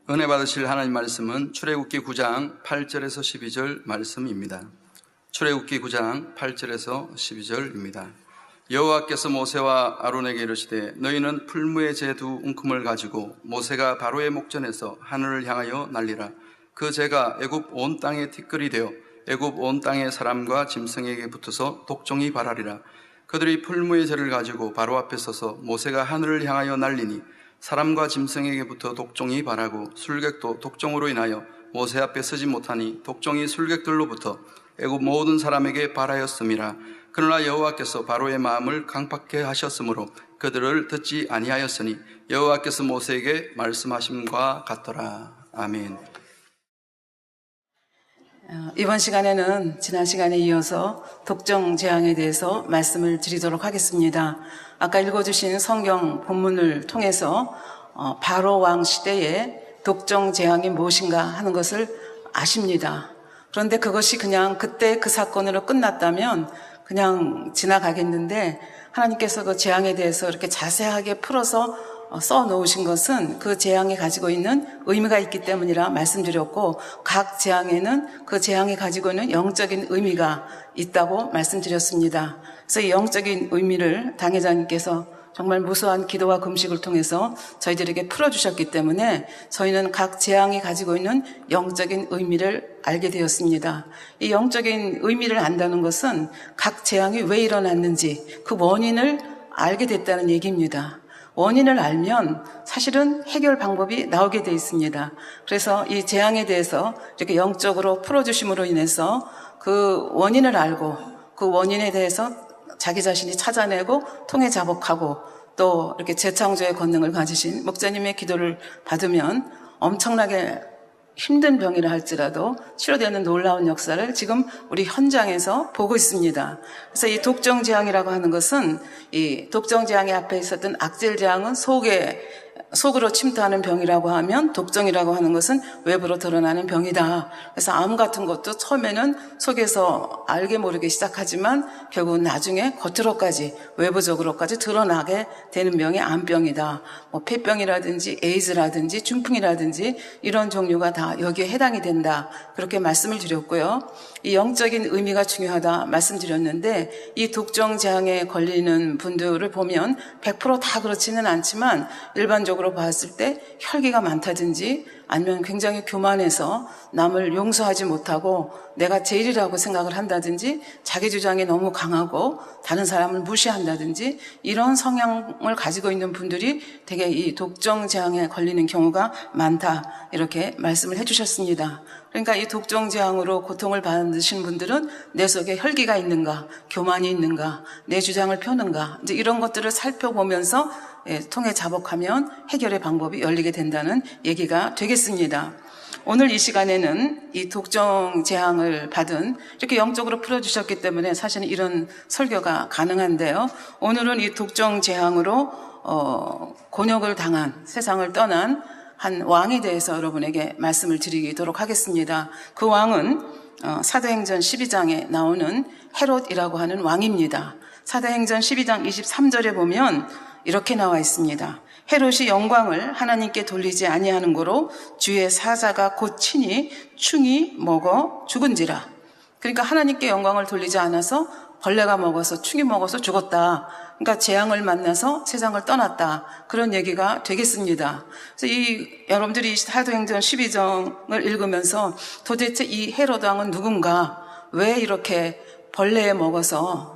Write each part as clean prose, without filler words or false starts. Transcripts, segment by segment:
은혜 받으실 하나님 말씀은 출애굽기 9장 8절에서 12절 말씀입니다. 출애굽기 9장 8절에서 12절입니다. 여호와께서 모세와 아론에게 이르시되 너희는 풀무의 재 두 움큼을 가지고 모세가 바로의 목전에서 하늘을 향하여 날리라. 그 재가 애굽 온 땅에 티끌이 되어 애굽 온 땅의 사람과 짐승에게 붙어서 독종이 발하리라. 그들이 풀무의 재를 가지고 바로 앞에 서서 모세가 하늘을 향하여 날리니 사람과 짐승에게 붙어 독종이 발하고 술객도 독종으로 인하여 모세 앞에 서지 못하니 독종이 술객들로부터 애굽 모든 사람에게 발하였음이라. 그러나 여호와께서 바로의 마음을 강팍해 하셨으므로 그들을 듣지 아니하였으니 여호와께서 모세에게 말씀하심과 같더라. 아멘. 이번 시간에는 지난 시간에 이어서 독종 재앙에 대해서 말씀을 드리도록 하겠습니다. 아까 읽어주신 성경 본문을 통해서 바로 왕 시대에 독종 재앙이 무엇인가 하는 것을 아십니다. 그런데 그것이 그냥 그때 그 사건으로 끝났다면 그냥 지나가겠는데 하나님께서 그 재앙에 대해서 이렇게 자세하게 풀어서 써 놓으신 것은 그 재앙이 가지고 있는 의미가 있기 때문이라 말씀드렸고, 각 재앙에는 그 재앙이 가지고 있는 영적인 의미가 있다고 말씀드렸습니다. 그래서 이 영적인 의미를 당회장님께서 정말 무수한 기도와 금식을 통해서 저희들에게 풀어주셨기 때문에 저희는 각 재앙이 가지고 있는 영적인 의미를 알게 되었습니다. 이 영적인 의미를 안다는 것은 각 재앙이 왜 일어났는지 그 원인을 알게 됐다는 얘기입니다. 원인을 알면 사실은 해결 방법이 나오게 되어 있습니다. 그래서 이 재앙에 대해서 이렇게 영적으로 풀어주심으로 인해서 그 원인을 알고 그 원인에 대해서 자기 자신이 찾아내고 통해 자복하고 또 이렇게 재창조의 권능을 가지신 목사님의 기도를 받으면 엄청나게 힘든 병이라 할지라도 치료되는 놀라운 역사를 지금 우리 현장에서 보고 있습니다. 그래서 이 독종재앙이라고 하는 것은 이 독종재앙의 앞에 있었던 악질재앙은 속으로 침투하는 병이라고 하면 독종이라고 하는 것은 외부로 드러나는 병이다. 그래서 암 같은 것도 처음에는 속에서 알게 모르게 시작하지만 결국은 나중에 겉으로까지 외부적으로까지 드러나게 되는 병이 암병이다. 뭐 폐병이라든지 에이즈라든지 중풍이라든지 이런 종류가 다 여기에 해당이 된다. 그렇게 말씀을 드렸고요. 이 영적인 의미가 중요하다 말씀드렸는데 이 독종재앙에 걸리는 분들을 보면 100%다 그렇지는 않지만 일반적으로 봤을 때 혈기가 많다든지 아니면 굉장히 교만해서 남을 용서하지 못하고 내가 제일이라고 생각을 한다든지 자기 주장이 너무 강하고 다른 사람을 무시한다든지 이런 성향을 가지고 있는 분들이 되게 이 독종재앙에 걸리는 경우가 많다 이렇게 말씀을 해주셨습니다. 그러니까 이 독종재앙으로 고통을 받으신 분들은 내 속에 혈기가 있는가, 교만이 있는가, 내 주장을 펴는가 이제 이런 것들을 살펴보면서 통해 자복하면 해결의 방법이 열리게 된다는 얘기가 되겠습니다. 오늘 이 시간에는 이 독종재앙을 받은 이렇게 영적으로 풀어주셨기 때문에 사실은 이런 설교가 가능한데요. 오늘은 이 독종재앙으로 곤욕을 당한 세상을 떠난 한 왕에 대해서 여러분에게 말씀을 드리도록 하겠습니다. 그 왕은 사도행전 12장에 나오는 헤롯이라고 하는 왕입니다. 사도행전 12장 23절에 보면 이렇게 나와 있습니다. 헤롯이 영광을 하나님께 돌리지 아니하는 고로 주의 사자가 곧 친히 충이 먹어 죽은지라. 그러니까 하나님께 영광을 돌리지 않아서 벌레가 먹어서 충이 먹어서 죽었다. 그러니까 재앙을 만나서 세상을 떠났다. 그런 얘기가 되겠습니다. 그래서 여러분들이 사도행전 12장을 읽으면서 도대체 이 헤롯 왕은 누군가, 왜 이렇게 벌레에 먹어서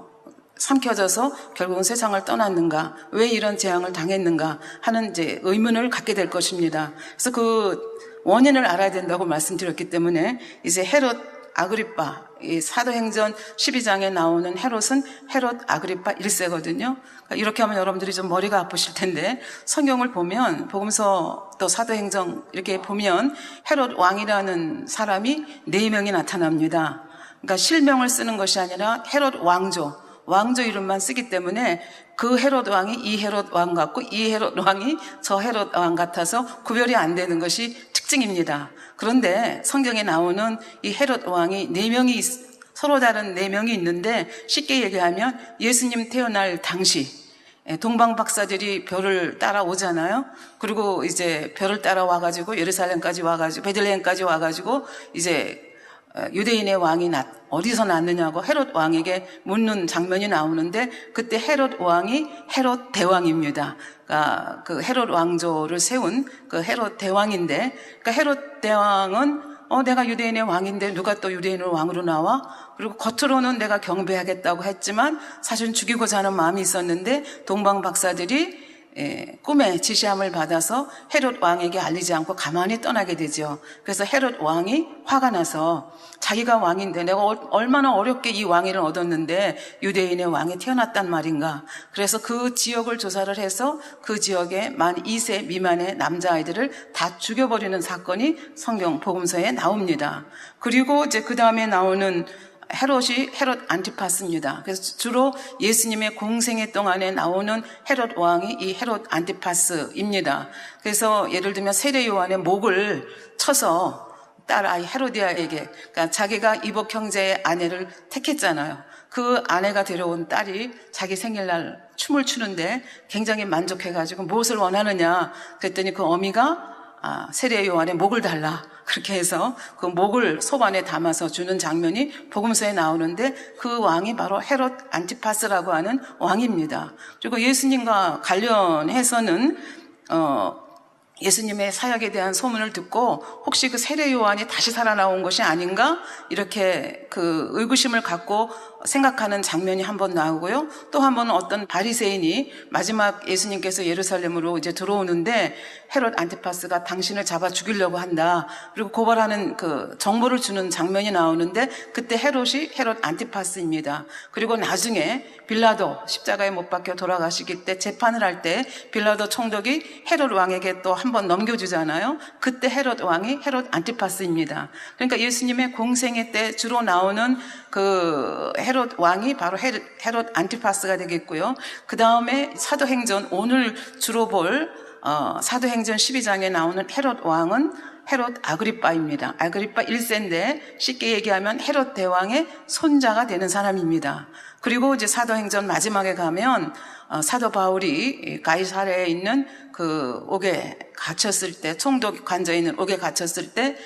삼켜져서 결국은 세상을 떠났는가, 왜 이런 재앙을 당했는가 하는 이제 의문을 갖게 될 것입니다. 그래서 그 원인을 알아야 된다고 말씀드렸기 때문에 이제 헤롯 아그리빠, 이 사도행전 12장에 나오는 헤롯은 헤롯 아그리빠 1세거든요. 이렇게 하면 여러분들이 좀 머리가 아프실 텐데 성경을 보면 복음서 또 사도행전 이렇게 보면 헤롯 왕이라는 사람이 4명이 나타납니다. 그러니까 실명을 쓰는 것이 아니라 헤롯 왕조 이름만 쓰기 때문에 그 헤롯 왕이 이 헤롯 왕 같고 이 헤롯 왕이 저 헤롯 왕 같아서 구별이 안 되는 것이 특징입니다. 그런데 성경에 나오는 이 헤롯 왕이 4명이 서로 다른 4명이 있는데 쉽게 얘기하면 예수님 태어날 당시 동방 박사들이 별을 따라오잖아요. 그리고 이제 별을 따라와가지고 예루살렘까지 와가지고 베들레헴까지 와가지고 이제 유대인의 왕이 어디서 났느냐고 헤롯 왕에게 묻는 장면이 나오는데 그때 헤롯 왕이 헤롯 대왕입니다. 그러니까 그 헤롯 왕조를 세운 그 헤롯 대왕인데, 그러니까 헤롯 대왕은 내가 유대인의 왕인데 누가 또 유대인의 왕으로 나와? 그리고 겉으로는 내가 경배하겠다고 했지만 사실은 죽이고자 하는 마음이 있었는데 동방 박사들이 꿈에 지시함을 받아서 헤롯 왕에게 알리지 않고 가만히 떠나게 되죠. 그래서 헤롯 왕이 화가 나서 자기가 왕인데 내가 얼마나 어렵게 이 왕위를 얻었는데 유대인의 왕이 태어났단 말인가. 그래서 그 지역을 조사를 해서 그 지역에 만 2세 미만의 남자아이들을 다 죽여버리는 사건이 성경 복음서에 나옵니다. 그리고 이제 그 다음에 나오는 헤롯이 헤롯 안티파스입니다. 그래서 주로 예수님의 공생애 동안에 나오는 헤롯 왕이 이 헤롯 안티파스입니다. 그래서 예를 들면 세례 요한의 목을 쳐서 딸아이 헤로디아에게, 그러니까 자기가 이복 형제의 아내를 택했잖아요. 그 아내가 데려온 딸이 자기 생일날 춤을 추는데 굉장히 만족해가지고 무엇을 원하느냐 그랬더니 그 어미가 세례 요한의 목을 달라. 그렇게 해서 그 목을 소반에 담아서 주는 장면이 복음서에 나오는데 그 왕이 바로 헤롯 안티파스라고 하는 왕입니다. 그리고 예수님과 관련해서는 예수님의 사역에 대한 소문을 듣고 혹시 그 세례 요한이 다시 살아나온 것이 아닌가 이렇게 그 의구심을 갖고 생각하는 장면이 한번 나오고요. 또 한 번은 어떤 바리새인이 마지막 예수님께서 예루살렘으로 이제 들어오는데 헤롯 안티파스가 당신을 잡아 죽이려고 한다. 그리고 고발하는 그 정보를 주는 장면이 나오는데 그때 헤롯이 헤롯 안티파스입니다. 그리고 나중에 빌라도 십자가에 못 박혀 돌아가시기 때 재판을 할 때 빌라도 총독이 헤롯 왕에게 또 한 번 넘겨주잖아요. 그때 헤롯 왕이 헤롯 안티파스입니다. 그러니까 예수님의 공생애 때 주로 나오는 그 헤롯 왕이 바로 헤롯 안티파스가 되겠고요. 그 다음에 사도행전, 오늘 주로 볼 사도행전 12장에 나오는 헤롯 왕은 헤롯 아그리빠입니다. 아그리빠 1세인데 쉽게 얘기하면 헤롯 대왕의 손자가 되는 사람입니다. 그리고 이제 사도행전 마지막에 가면 사도 바울이 가이사랴에 있는 그 옥에 갇혔을 때, 총독 관저 있는 옥에 갇혔을 때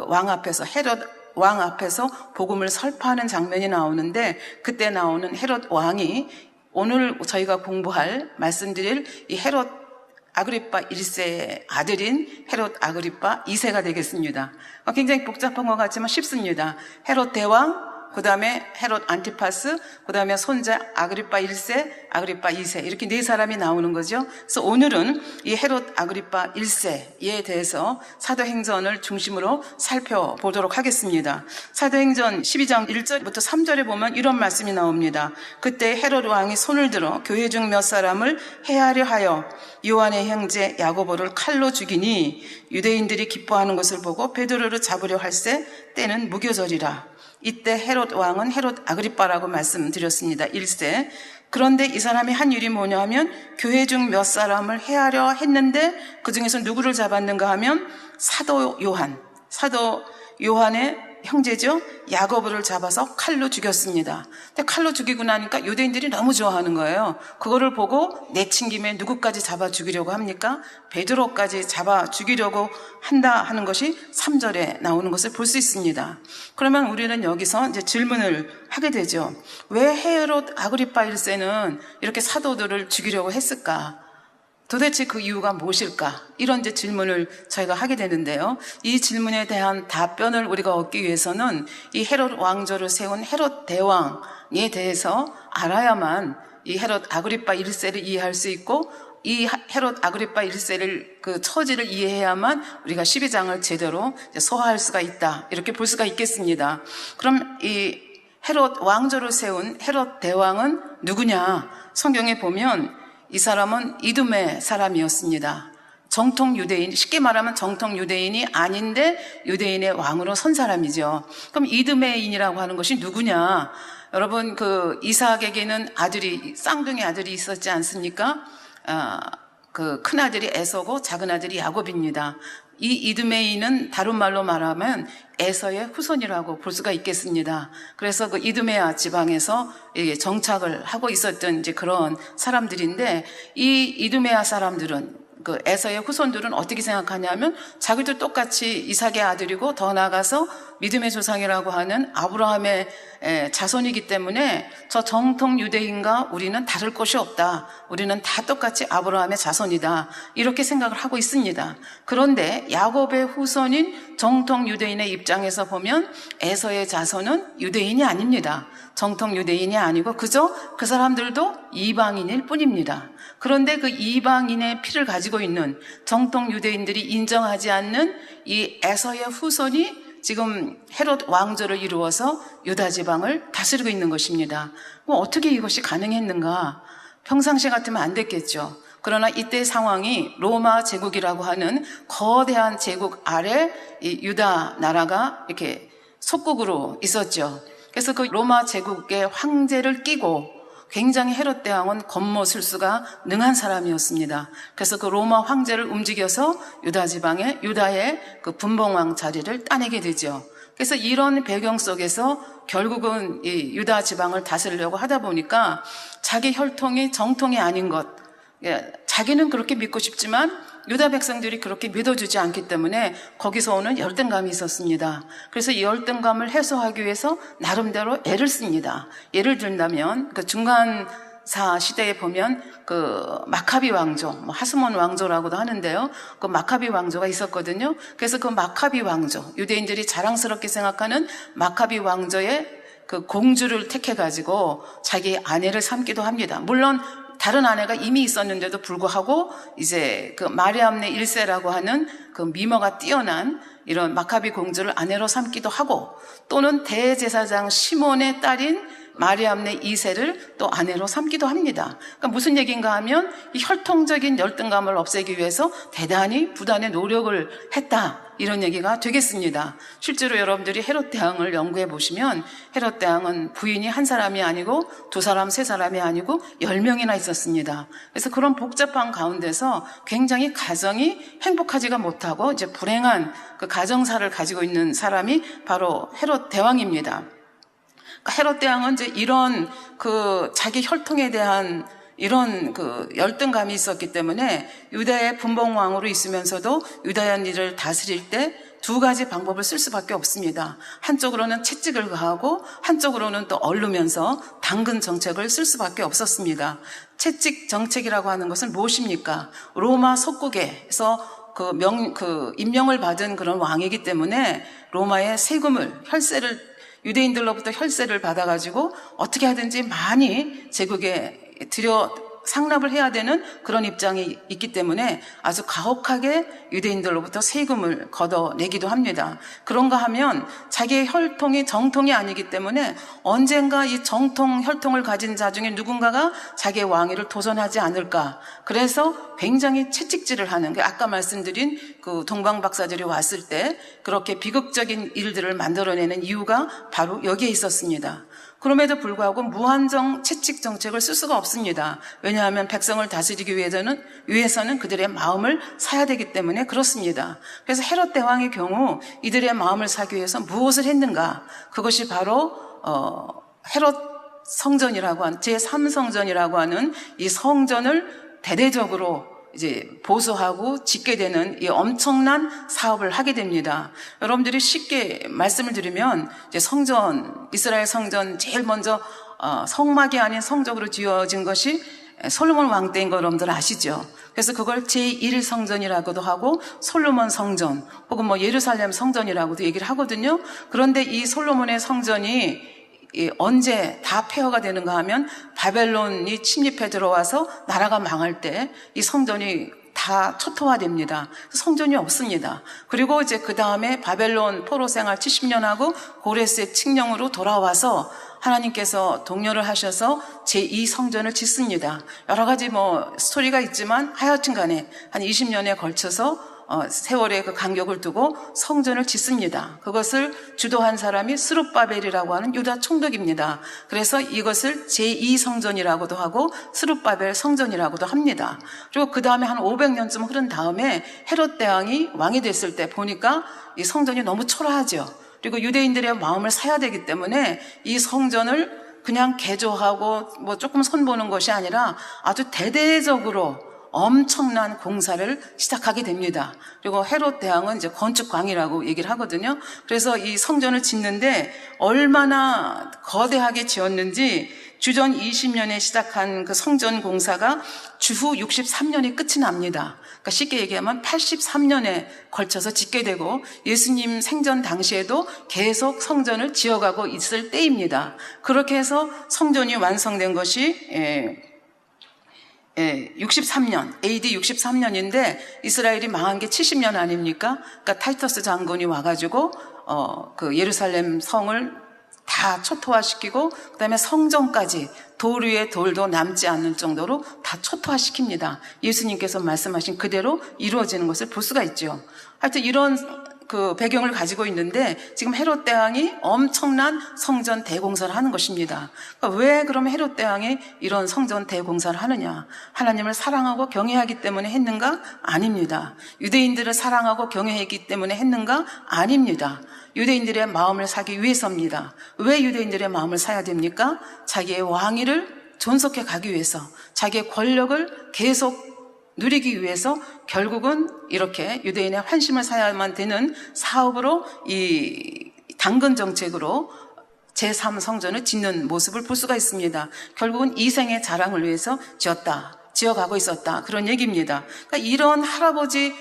왕 앞에서 헤롯 왕 앞에서 복음을 설파하는 장면이 나오는데 그때 나오는 헤롯 왕이 오늘 저희가 공부할 말씀드릴 이 헤롯 아그리빠 1세의 아들인 헤롯 아그리빠 2세가 되겠습니다. 굉장히 복잡한 것 같지만 쉽습니다. 헤롯 대왕, 그 다음에 헤롯 안티파스, 그 다음에 손자 아그리빠 1세, 아그리빠 2세 이렇게 네 사람이 나오는 거죠. 그래서 오늘은 이 헤롯 아그리빠 1세에 대해서 사도행전을 중심으로 살펴보도록 하겠습니다. 사도행전 12장 1절부터 3절에 보면 이런 말씀이 나옵니다. 그때 헤롯 왕이 손을 들어 교회 중 몇 사람을 해하려 하여 요한의 형제 야고보를 칼로 죽이니 유대인들이 기뻐하는 것을 보고 베드로를 잡으려 할새 때는 무교절이라. 이때 헤롯 왕은 헤롯 아그리빠라고 말씀드렸습니다. 1세. 그런데 이 사람이 한 일이 뭐냐 하면 교회 중 몇 사람을 해하려 했는데 그 중에서 누구를 잡았는가 하면 사도 요한의 형제죠. 야고보를 잡아서 칼로 죽였습니다. 근데 칼로 죽이고 나니까 유대인들이 너무 좋아하는 거예요. 그거를 보고 내친 김에 누구까지 잡아 죽이려고 합니까? 베드로까지 잡아 죽이려고 한다 하는 것이 3절에 나오는 것을 볼 수 있습니다. 그러면 우리는 여기서 이제 질문을 하게 되죠. 왜 헤롯 아그리빠 1세는 이렇게 사도들을 죽이려고 했을까? 도대체 그 이유가 무엇일까? 이런 이제 질문을 저희가 하게 되는데요. 이 질문에 대한 답변을 우리가 얻기 위해서는 이 헤롯 왕조를 세운 헤롯 대왕에 대해서 알아야만 이 헤롯 아그리빠 1세를 이해할 수 있고 이 헤롯 아그리빠 1세를 그 처지를 이해해야만 우리가 12장을 제대로 소화할 수가 있다. 이렇게 볼 수가 있겠습니다. 그럼 이 헤롯 왕조를 세운 헤롯 대왕은 누구냐? 성경에 보면 이 사람은 이두메 사람이었습니다. 정통 유대인, 쉽게 말하면 정통 유대인이 아닌데 유대인의 왕으로 선 사람이죠. 그럼 이두메인이라고 하는 것이 누구냐? 여러분 그 이삭에게는 아들이 쌍둥이 아들이 있었지 않습니까? 그 큰아들이 에서고 작은아들이 야곱입니다. 이 이두메이는 다른 말로 말하면 에서의 후손이라고 볼 수가 있겠습니다. 그래서 그 이두메아 지방에서 정착을 하고 있었던 이제 그런 사람들인데, 이 이두메아 사람들은, 그 에서의 후손들은 어떻게 생각하냐면 자기도 똑같이 이삭의 아들이고 더 나아가서 믿음의 조상이라고 하는 아브라함의 자손이기 때문에 저 정통 유대인과 우리는 다를 것이 없다. 우리는 다 똑같이 아브라함의 자손이다. 이렇게 생각을 하고 있습니다. 그런데 야곱의 후손인 정통 유대인의 입장에서 보면 에서의 자손은 유대인이 아닙니다. 정통 유대인이 아니고 그저 그 사람들도 이방인일 뿐입니다. 그런데 그 이방인의 피를 가지고 있는 정통 유대인들이 인정하지 않는 이 에서의 후손이 지금 헤롯 왕조를 이루어서 유다 지방을 다스리고 있는 것입니다. 뭐 어떻게 이것이 가능했는가? 평상시 같으면 안 됐겠죠. 그러나 이때 상황이 로마 제국이라고 하는 거대한 제국 아래 이 유다 나라가 이렇게 속국으로 있었죠. 그래서 그 로마 제국의 황제를 끼고 굉장히 헤롯 대왕은 권모술수가 능한 사람이었습니다. 그래서 그 로마 황제를 움직여서 유다 지방에 유다의 그 분봉왕 자리를 따내게 되죠. 그래서 이런 배경 속에서 결국은 이 유다 지방을 다스리려고 하다 보니까 자기 혈통이 정통이 아닌 것, 자기는 그렇게 믿고 싶지만 유다 백성들이 그렇게 믿어주지 않기 때문에 거기서 오는 열등감이 있었습니다. 그래서 이 열등감을 해소하기 위해서 나름대로 애를 씁니다. 예를 들면 그 중간사 시대에 보면 그 마카비 왕조, 하스몬 왕조라고도 하는데요. 그 마카비 왕조가 있었거든요. 그래서 그 마카비 왕조, 유대인들이 자랑스럽게 생각하는 마카비 왕조의 그 공주를 택해가지고 자기 아내를 삼기도 합니다. 물론 다른 아내가 이미 있었는데도 불구하고 이제 그 마리암네 1세라고 하는 그 미모가 뛰어난 이런 마카비 공주를 아내로 삼기도 하고, 또는 대제사장 시몬의 딸인 마리암네 2세를 또 아내로 삼기도 합니다. 그러니까 무슨 얘기인가 하면 이 혈통적인 열등감을 없애기 위해서 대단히 부단의 노력을 했다, 이런 얘기가 되겠습니다. 실제로 여러분들이 헤롯 대왕을 연구해 보시면 헤롯 대왕은 부인이 한 사람이 아니고 두 사람, 세 사람이 아니고 10명이나 있었습니다. 그래서 그런 복잡한 가운데서 굉장히 가정이 행복하지가 못하고 이제 불행한 그 가정사를 가지고 있는 사람이 바로 헤롯 대왕입니다. 헤롯 대왕은 이제 이런 그 자기 혈통에 대한 이런 그 열등감이 있었기 때문에 유다의 분봉왕으로 있으면서도 유다인들을 다스릴 때 두 가지 방법을 쓸 수밖에 없습니다. 한쪽으로는 채찍을 가하고 한쪽으로는 또 얼르면서 당근 정책을 쓸 수밖에 없었습니다. 채찍 정책이라고 하는 것은 무엇입니까? 로마 속국에서 임명을 받은 그런 왕이기 때문에 로마의 세금을, 혈세를, 유대인들로부터 혈세를 받아가지고 어떻게 하든지 많이 제국에 상납을 해야 되는 그런 입장이 있기 때문에 아주 가혹하게 유대인들로부터 세금을 걷어내기도 합니다. 그런가 하면 자기의 혈통이 정통이 아니기 때문에 언젠가 이 정통 혈통을 가진 자 중에 누군가가 자기의 왕위를 도전하지 않을까. 그래서 굉장히 채찍질을 하는, 아까 말씀드린 그 동방 박사들이 왔을 때 그렇게 비극적인 일들을 만들어내는 이유가 바로 여기에 있었습니다. 그럼에도 불구하고 무한정 채찍 정책을 쓸 수가 없습니다. 왜냐하면 백성을 다스리기 위해서는 그들의 마음을 사야 되기 때문에 그렇습니다. 그래서 헤롯 대왕의 경우 이들의 마음을 사기 위해서 무엇을 했는가? 그것이 바로 헤롯 성전이라고 하는 제3성전이라고 하는 이 성전을 대대적으로 이제 보수하고 짓게 되는 이 엄청난 사업을 하게 됩니다. 여러분들이 쉽게 말씀을 드리면 이제 성전, 이스라엘 성전 제일 먼저 성막이 아닌 성적으로 지어진 것이 솔로몬 왕 때인 거 여러분들 아시죠? 그래서 그걸 제1성전이라고도 하고 솔로몬 성전 혹은 뭐 예루살렘 성전이라고도 얘기를 하거든요. 그런데 이 솔로몬의 성전이 언제 다 폐허가 되는가 하면 바벨론이 침입해 들어와서 나라가 망할 때 이 성전이 다 초토화됩니다. 성전이 없습니다. 그리고 이제 그 다음에 바벨론 포로 생활 70년 하고 고레스의 칙령으로 돌아와서 하나님께서 독려를 하셔서 제2성전을 짓습니다. 여러 가지 스토리가 있지만 하여튼 간에 한 20년에 걸쳐서 세월의 그 간격을 두고 성전을 짓습니다. 그것을 주도한 사람이 스룹바벨이라고 하는 유다 총독입니다. 그래서 이것을 제2성전이라고도 하고 스룹바벨 성전이라고도 합니다. 그리고 그 다음에 한 500년쯤 흐른 다음에 헤롯 대왕이 왕이 됐을 때 보니까 이 성전이 너무 초라하죠. 그리고 유대인들의 마음을 사야 되기 때문에 이 성전을 그냥 개조하고 뭐 조금 손보는 것이 아니라 아주 대대적으로 엄청난 공사를 시작하게 됩니다. 그리고 헤롯 대왕은 이제 건축광이라고 얘기를 하거든요. 그래서 이 성전을 짓는데 얼마나 거대하게 지었는지 주전 20년에 시작한 그 성전 공사가 주후 63년에 끝이 납니다. 그러니까 쉽게 얘기하면 83년에 걸쳐서 짓게 되고 예수님 생전 당시에도 계속 성전을 지어가고 있을 때입니다. 그렇게 해서 성전이 완성된 것이 63년, AD 63년인데 이스라엘이 망한 게 70년 아닙니까? 그러니까 타이터스 장군이 와가지고 그 예루살렘 성을 다 초토화시키고 그다음에 성전까지 돌 위에 돌도 남지 않을 정도로 다 초토화시킵니다. 예수님께서 말씀하신 그대로 이루어지는 것을 볼 수가 있죠. 하여튼 이런 그 배경을 가지고 있는데 지금 헤롯 대왕이 엄청난 성전 대공사를 하는 것입니다. 그러니까 왜 그러면 헤롯 대왕이 이런 성전 대공사를 하느냐? 하나님을 사랑하고 경외하기 때문에 했는가? 아닙니다. 유대인들을 사랑하고 경외했기 때문에 했는가? 아닙니다. 유대인들의 마음을 사기 위해서입니다. 왜 유대인들의 마음을 사야 됩니까? 자기의 왕위를 존속해 가기 위해서, 자기의 권력을 계속 누리기 위해서 결국은 이렇게 유대인의 환심을 사야만 되는 사업으로 이 당근 정책으로 제3성전을 짓는 모습을 볼 수가 있습니다. 결국은 이생의 자랑을 위해서 지어가고 있었다. 그런 얘기입니다. 그러니까 이런 할아버지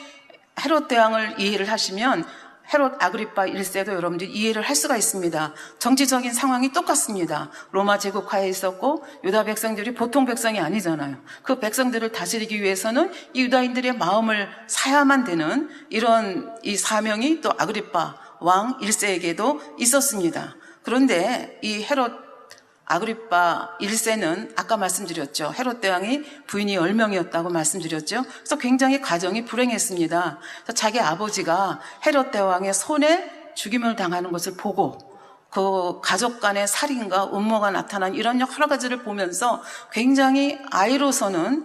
헤롯 대왕을 이해를 하시면 헤롯 아그리파 1세도 여러분들이 이해를 할 수가 있습니다. 정치적인 상황이 똑같습니다. 로마 제국하에 있었고 유다 백성들이 보통 백성이 아니잖아요. 그 백성들을 다스리기 위해서는 이 유다인들의 마음을 사야만 되는 이런 이 사명이 또 아그리파 왕 1세에게도 있었습니다. 그런데 이 헤롯 아그리파 1세는 아까 말씀드렸죠. 헤롯 대왕이 부인이 10명이었다고 말씀드렸죠. 그래서 굉장히 가정이 불행했습니다. 그래서 자기 아버지가 헤롯 대왕의 손에 죽임을 당하는 것을 보고 그 가족 간의 살인과 음모가 나타난 이런 여러 가지를 보면서 굉장히 아이로서는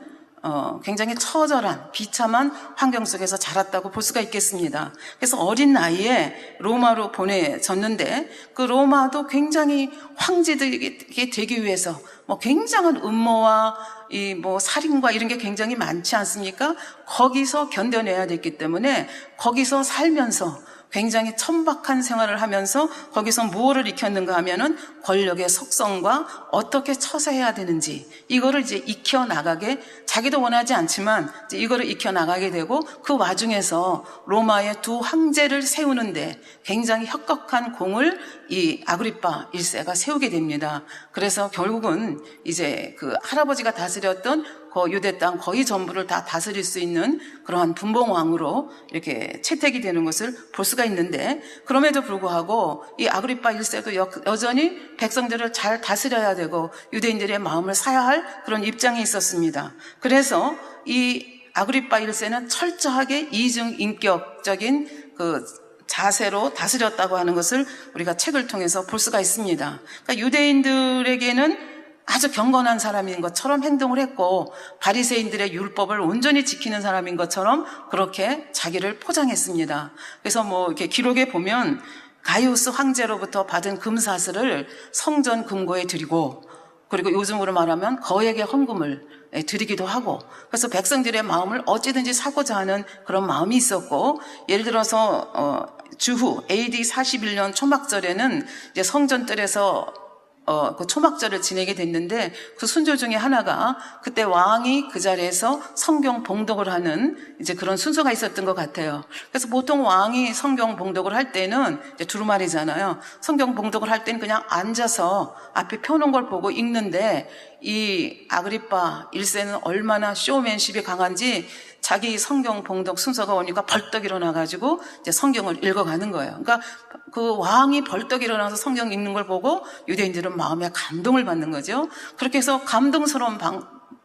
굉장히 처절한 비참한 환경 속에서 자랐다고 볼 수가 있겠습니다. 그래서 어린 나이에 로마로 보내졌는데 그 로마도 굉장히 황제들이 되기 위해서 굉장한 음모와 살인과 이런 게 굉장히 많지 않습니까? 거기서 견뎌내야 됐기 때문에 거기서 살면서 굉장히 천박한 생활을 하면서 거기서 무엇을 익혔는가 하면은 권력의 속성과 어떻게 처세해야 되는지 이거를 이제 익혀나가게 자기도 원하지 않지만 이제 이거를 익혀나가게 되고 그 와중에서 로마의 두 황제를 세우는데 굉장히 혁혁한 공을 이 아그리파 1세가 세우게 됩니다. 그래서 결국은 이제 그 할아버지가 다스렸던 그 유대 땅 거의 전부를 다 다스릴 수 있는 그러한 분봉왕으로 이렇게 채택이 되는 것을 볼 수가 있는데 그럼에도 불구하고 이 아그리파 1세도 여전히 백성들을 잘 다스려야 되고 유대인들의 마음을 사야 할 그런 입장에 있었습니다. 그래서 이 아그리파 1세는 철저하게 이중인격적인 그 자세로 다스렸다고 하는 것을 우리가 책을 통해서 볼 수가 있습니다. 그러니까 유대인들에게는 아주 경건한 사람인 것처럼 행동을 했고 바리새인들의 율법을 온전히 지키는 사람인 것처럼 그렇게 자기를 포장했습니다. 그래서 이렇게 기록에 보면 가이우스 황제로부터 받은 금사슬을 성전 금고에 드리고 그리고 요즘으로 말하면 거액의 헌금을 드리기도 하고 그래서 백성들의 마음을 어찌든지 사고자 하는 그런 마음이 있었고 예를 들어서 주후 AD 41년 초막절에는 이제 성전뜰에서 그 초막절을 지내게 됐는데 그 순조 중에 하나가 그때 왕이 그 자리에서 성경 봉독을 하는 이제 그런 순서가 있었던 것 같아요. 그래서 보통 왕이 성경 봉독을 할 때는 이제 두루마리잖아요. 성경 봉독을 할 때는 그냥 앉아서 앞에 펴놓은 걸 보고 읽는데 이 아그리파 1세는 얼마나 쇼맨십이 강한지 자기 성경 봉독 순서가 오니까 벌떡 일어나가지고 이제 성경을 읽어가는 거예요. 그러니까 그 왕이 벌떡 일어나서 성경 읽는 걸 보고 유대인들은 마음에 감동을 받는 거죠. 그렇게 해서 감동스러운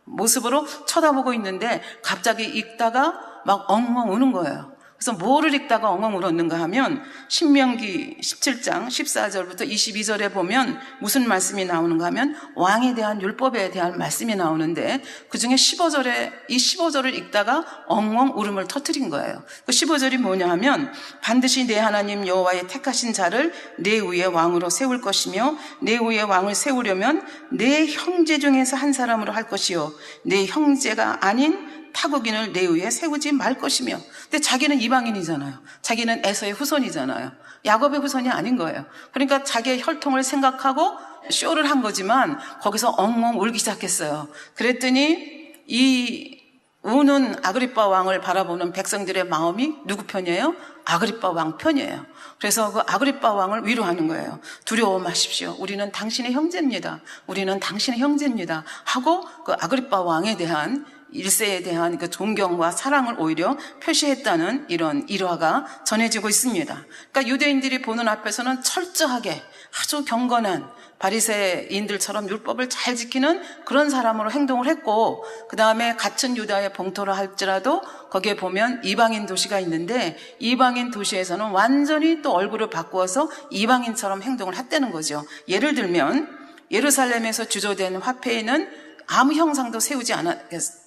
모습으로 쳐다보고 있는데 갑자기 읽다가 막 엉엉 우는 거예요. 그래서 뭐를 읽다가 엉엉 울었는가 하면 신명기 17장 14절부터 22절에 보면 무슨 말씀이 나오는가 하면 왕에 대한 율법에 대한 말씀이 나오는데 그중에 15절에 이 15절을 읽다가 엉엉 울음을 터뜨린 거예요. 그 15절이 뭐냐 하면 반드시 내 하나님 여호와의 택하신 자를 내 위에 왕으로 세울 것이며 내 위에 왕을 세우려면 내 형제 중에서 한 사람으로 할 것이요 내 형제가 아닌 타국인을 내 위에 세우지 말 것이며. 근데 자기는 이방인이잖아요. 자기는 에서의 후손이잖아요. 야곱의 후손이 아닌 거예요. 그러니까 자기의 혈통을 생각하고 쇼를 한 거지만 거기서 엉엉 울기 시작했어요. 그랬더니 이 우는 아그리빠 왕을 바라보는 백성들의 마음이 누구 편이에요? 아그리빠 왕 편이에요. 그래서 그 아그리빠 왕을 위로하는 거예요. 두려워 마십시오. 우리는 당신의 형제입니다. 우리는 당신의 형제입니다. 하고 그 아그리빠 왕에 대한 일세에 대한 그 존경과 사랑을 오히려 표시했다는 이런 일화가 전해지고 있습니다. 그러니까 유대인들이 보는 앞에서는 철저하게 아주 경건한 바리새인들처럼 율법을 잘 지키는 그런 사람으로 행동을 했고, 그 다음에 같은 유다의 봉토를 할지라도 거기에 보면 이방인 도시가 있는데 이방인 도시에서는 완전히 또 얼굴을 바꾸어서 이방인처럼 행동을 했다는 거죠. 예를 들면 예루살렘에서 주조된 화폐에는 아무 형상도 세우지 않았겠어요.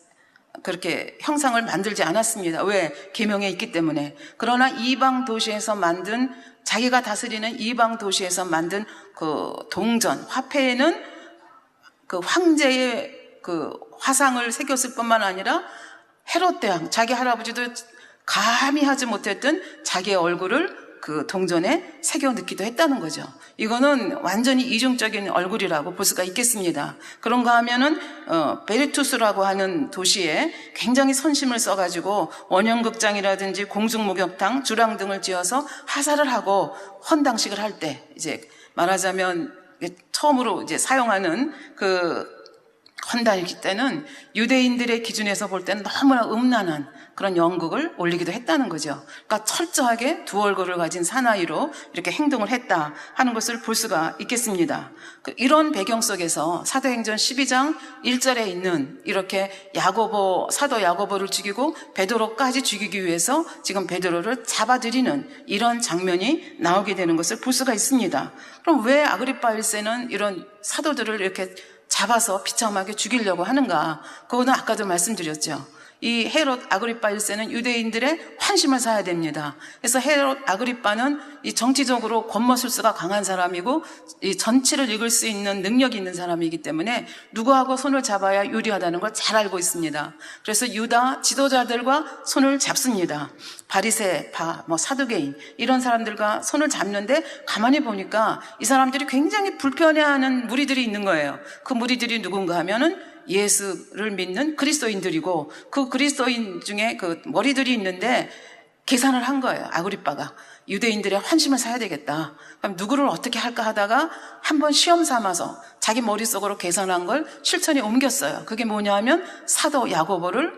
그렇게 형상을 만들지 않았습니다. 왜? 계명에 있기 때문에. 그러나 이방 도시에서 만든, 자기가 다스리는 이방 도시에서 만든 그 동전, 화폐에는 그 황제의 그 화상을 새겼을 뿐만 아니라 헤롯 대왕, 자기 할아버지도 감히 하지 못했던 자기의 얼굴을 그 동전에 새겨 넣기도 했다는 거죠. 이거는 완전히 이중적인 얼굴이라고 볼 수가 있겠습니다. 그런가 하면은 베리투스라고 하는 도시에 굉장히 선심을 써가지고 원형극장이라든지 공중목욕탕, 주랑 등을 지어서 하사를 하고 헌당식을 할 때 이제 말하자면 처음으로 이제 사용하는 그 헌당식 때는 유대인들의 기준에서 볼 때는 너무나 음란한 그런 연극을 올리기도 했다는 거죠. 그러니까 철저하게 두 얼굴을 가진 사나이로 이렇게 행동을 했다 하는 것을 볼 수가 있겠습니다. 이런 배경 속에서 사도행전 12장 1절에 있는 이렇게 사도 야고보를 죽이고 베드로까지 죽이기 위해서 지금 베드로를 잡아들이는 이런 장면이 나오게 되는 것을 볼 수가 있습니다. 그럼 왜 아그리빠 1세는 이런 사도들을 이렇게 잡아서 비참하게 죽이려고 하는가? 그거는 아까도 말씀드렸죠. 이 헤롯 아그리빠 1세는 유대인들의 환심을 사야 됩니다. 그래서 헤롯 아그리빠는 이 정치적으로 권모술수가 강한 사람이고 이 전체를 읽을 수 있는 능력이 있는 사람이기 때문에 누구하고 손을 잡아야 유리하다는 걸 잘 알고 있습니다. 그래서 유다 지도자들과 손을 잡습니다. 바리새파, 사두개인 이런 사람들과 손을 잡는데 가만히 보니까 이 사람들이 굉장히 불편해하는 무리들이 있는 거예요. 그 무리들이 누군가 하면은 예수를 믿는 그리스도인들이고 그 그리스도인 중에 그 머리들이 있는데 계산을 한 거예요. 아그리빠가 유대인들의 환심을 사야 되겠다. 그럼 누구를 어떻게 할까 하다가 한번 시험 삼아서 자기 머릿속으로 계산한 걸 실천에 옮겼어요. 그게 뭐냐 하면 사도 야고보를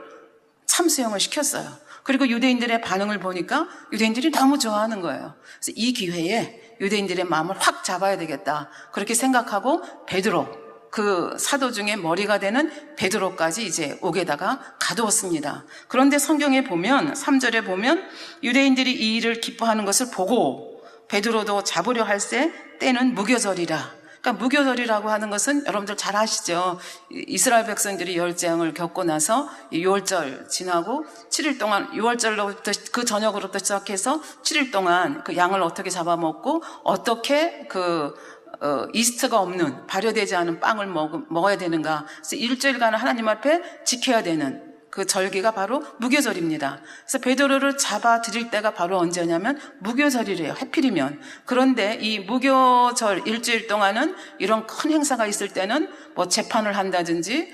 참수형을 시켰어요. 그리고 유대인들의 반응을 보니까 유대인들이 너무 좋아하는 거예요. 그래서 이 기회에 유대인들의 마음을 확 잡아야 되겠다. 그렇게 생각하고 베드로, 그 사도 중에 머리가 되는 베드로까지 이제 옥에다가 가두었습니다. 그런데 성경에 보면 3절에 보면 유대인들이 이 일을 기뻐하는 것을 보고 베드로도 잡으려 할새 때는 무교절이라. 그러니까 무교절이라고 하는 것은 여러분들 잘 아시죠. 이스라엘 백성들이 열재앙을 겪고 나서 6월절 지나고 7일 동안 6월절로부터 그 저녁으로부터 시작해서 7일 동안 그 양을 어떻게 잡아먹고 어떻게 이스트가 없는 발효되지 않은 빵을 먹어야 되는가. 그래서 일주일간 하나님 앞에 지켜야 되는 그 절기가 바로 무교절입니다. 그래서 베드로를 잡아들일 때가 바로 언제냐면 무교절이래요. 하필이면. 그런데 이 무교절 일주일 동안은 이런 큰 행사가 있을 때는 재판을 한다든지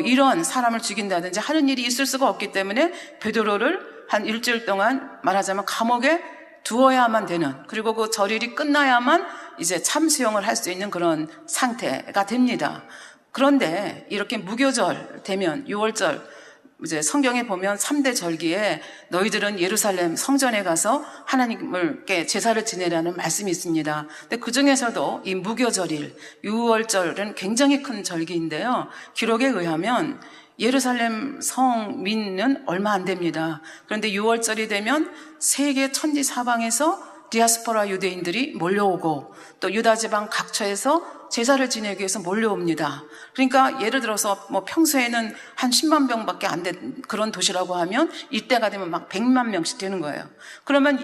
이런 사람을 죽인다든지 하는 일이 있을 수가 없기 때문에 베드로를 한 일주일 동안 말하자면 감옥에 두어야만 되는, 그리고 그 절일이 끝나야만 이제 참수형을 할 수 있는 그런 상태가 됩니다. 그런데 이렇게 무교절 되면 6월절, 이제 성경에 보면 3대 절기에 너희들은 예루살렘 성전에 가서 하나님께 제사를 지내라는 말씀이 있습니다. 근데 그 중에서도 이 무교절일 6월절은 굉장히 큰 절기인데요. 기록에 의하면 예루살렘 성민은 얼마 안 됩니다. 그런데 6월절이 되면 세계 천지 사방에서 디아스포라 유대인들이 몰려오고 또 유다 지방 각처에서 제사를 지내기 위해서 몰려옵니다. 그러니까 예를 들어서 뭐 평소에는 한 10만 명밖에 안 된 그런 도시라고 하면 이때가 되면 막 100만 명씩 되는 거예요. 그러면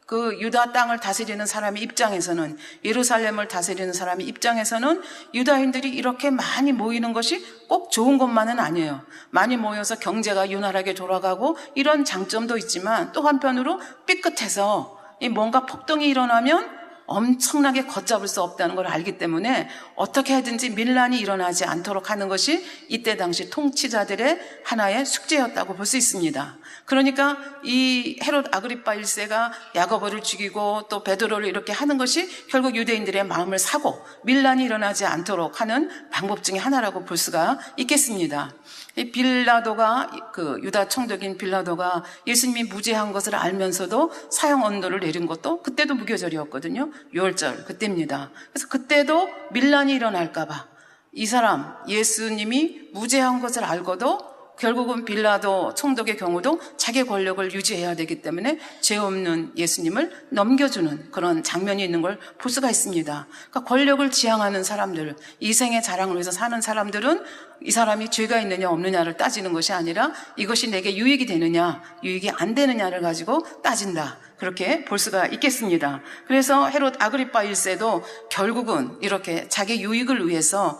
그 유다 땅을 다스리는 사람의 입장에서는, 예루살렘을 다스리는 사람의 입장에서는 유다인들이 이렇게 많이 모이는 것이 꼭 좋은 것만은 아니에요. 많이 모여서 경제가 유난하게 돌아가고 이런 장점도 있지만 또 한편으로 삐끗해서 뭔가 폭동이 일어나면 엄청나게 걷잡을 수 없다는 걸 알기 때문에 어떻게 하든지 밀란이 일어나지 않도록 하는 것이 이때 당시 통치자들의 하나의 숙제였다고 볼 수 있습니다. 그러니까 이 헤롯 아그리파 1세가 야고보를 죽이고 또 베드로를 이렇게 하는 것이 결국 유대인들의 마음을 사고 밀란이 일어나지 않도록 하는 방법 중에 하나라고 볼 수가 있겠습니다. 이 빌라도가, 그 유다 총독인 빌라도가 예수님이 무죄한 것을 알면서도 사형 언도를 내린 것도 그때도 무교절이었거든요. 6월절 그때입니다. 그래서 그때도 밀란이 일어날까봐 이 사람 예수님이 무죄한 것을 알고도 결국은 빌라도 총독의 경우도 자기 권력을 유지해야 되기 때문에 죄 없는 예수님을 넘겨주는 그런 장면이 있는 걸 볼 수가 있습니다. 그러니까 권력을 지향하는 사람들, 이생의 자랑을 위해서 사는 사람들은 이 사람이 죄가 있느냐 없느냐를 따지는 것이 아니라 이것이 내게 유익이 되느냐 유익이 안 되느냐를 가지고 따진다, 그렇게 볼 수가 있겠습니다. 그래서 헤롯 아그리파 1세도 결국은 이렇게 자기 유익을 위해서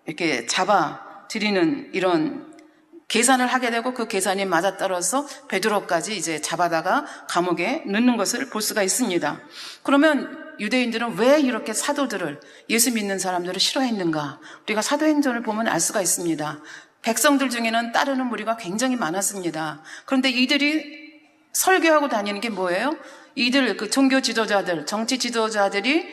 이렇게 잡아들이는 이런 계산을 하게 되고 그 계산이 맞아떨어서 베드로까지 이제 잡아다가 감옥에 넣는 것을 볼 수가 있습니다. 그러면 유대인들은 왜 이렇게 사도들을, 예수 믿는 사람들을 싫어했는가? 우리가 사도행전을 보면 알 수가 있습니다. 백성들 중에는 따르는 무리가 굉장히 많았습니다. 그런데 이들이 설교하고 다니는 게 뭐예요? 이들 그 종교 지도자들, 정치 지도자들이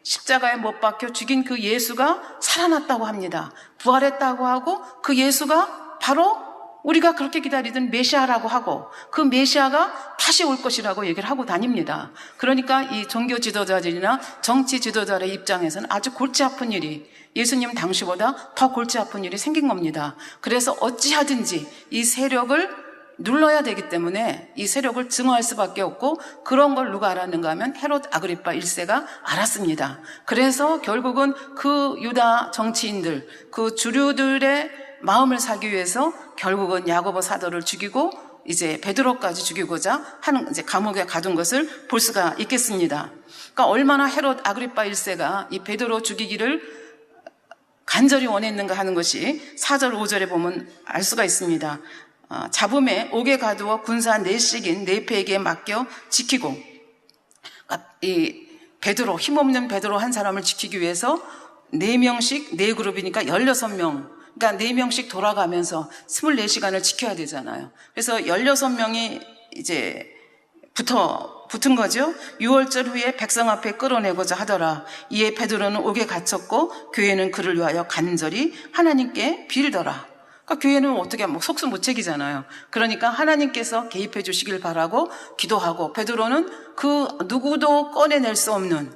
십자가에 못 박혀 죽인 그 예수가 살아났다고 합니다. 부활했다고 하고 그 예수가 바로 우리가 그렇게 기다리던 메시아라고 하고 그 메시아가 다시 올 것이라고 얘기를 하고 다닙니다. 그러니까 이 종교 지도자들이나 정치 지도자의 입장에서는 아주 골치 아픈 일이, 예수님 당시보다 더 골치 아픈 일이 생긴 겁니다. 그래서 어찌하든지 이 세력을 눌러야 되기 때문에 이 세력을 증오할 수밖에 없고, 그런 걸 누가 알았는가 하면 헤롯 아그리파 1세가 알았습니다. 그래서 결국은 그 유다 정치인들, 그 주류들의 마음을 사기 위해서 결국은 야고보 사도를 죽이고 이제 베드로까지 죽이고자 하는, 이제 감옥에 가둔 것을 볼 수가 있겠습니다. 그러니까 얼마나 헤롯 아그리파 1세가 이 베드로 죽이기를 간절히 원했는가 하는 것이 4절 5절에 보면 알 수가 있습니다. 잡음에 옥에 가두어 군사 넷씩인 네페에게 맡겨 지키고, 그러니까 이 베드로, 힘없는 베드로 한 사람을 지키기 위해서 4명씩 4그룹이니까 16명, 그러니까 4명씩 돌아가면서 24시간을 지켜야 되잖아요. 그래서 16명이 이제 붙은 거죠. 6월절 후에 백성 앞에 끌어내고자 하더라. 이에 베드로는 옥에 갇혔고 교회는 그를 위하여 간절히 하나님께 빌더라. 그러니까 교회는 어떻게 속수 무책이잖아요. 그러니까 하나님께서 개입해 주시길 바라고 기도하고, 베드로는 그 누구도 꺼내낼 수 없는,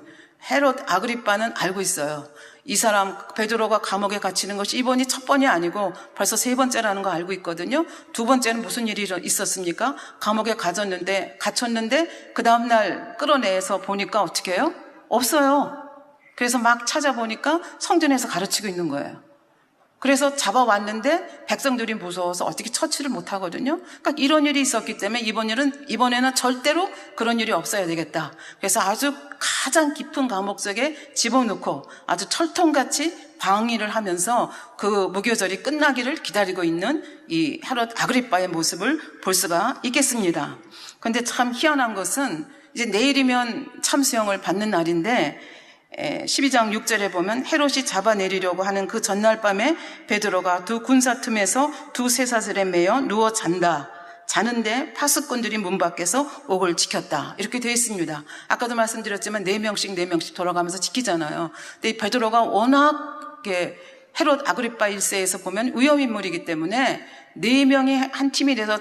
헤롯 아그리파는 알고 있어요. 이 사람 베드로가 감옥에 갇히는 것이 이번이 첫 번이 아니고 벌써 3번째라는 거 알고 있거든요. 2번째는 무슨 일이 있었습니까? 감옥에 갇혔는데 그 다음날 끌어내서 보니까 어떻게 해요? 없어요. 그래서 막 찾아보니까 성전에서 가르치고 있는 거예요. 그래서 잡아왔는데 백성들이 무서워서 어떻게 처치를 못하거든요. 그러니까 이런 일이 있었기 때문에 이번에는 절대로 그런 일이 없어야 되겠다. 그래서 아주 가장 깊은 감옥 속에 집어넣고 아주 철통같이 방위를 하면서 그 무교절이 끝나기를 기다리고 있는 이 헤롯 아그리파의 모습을 볼 수가 있겠습니다. 그런데 참 희한한 것은 이제 내일이면 참수형을 받는 날인데 12장 6절에 보면 헤롯이 잡아내리려고 하는 그 전날 밤에 베드로가 두 군사 틈에서 두 쇠사슬에 매여 누워 자는데 파수꾼들이 문 밖에서 옥을 지켰다, 이렇게 되어 있습니다. 아까도 말씀드렸지만 4명씩 돌아가면서 지키잖아요. 근데 이 베드로가 워낙 헤롯 아그리파 1세에서 보면 위험인물이기 때문에 4명이 한 팀이 돼서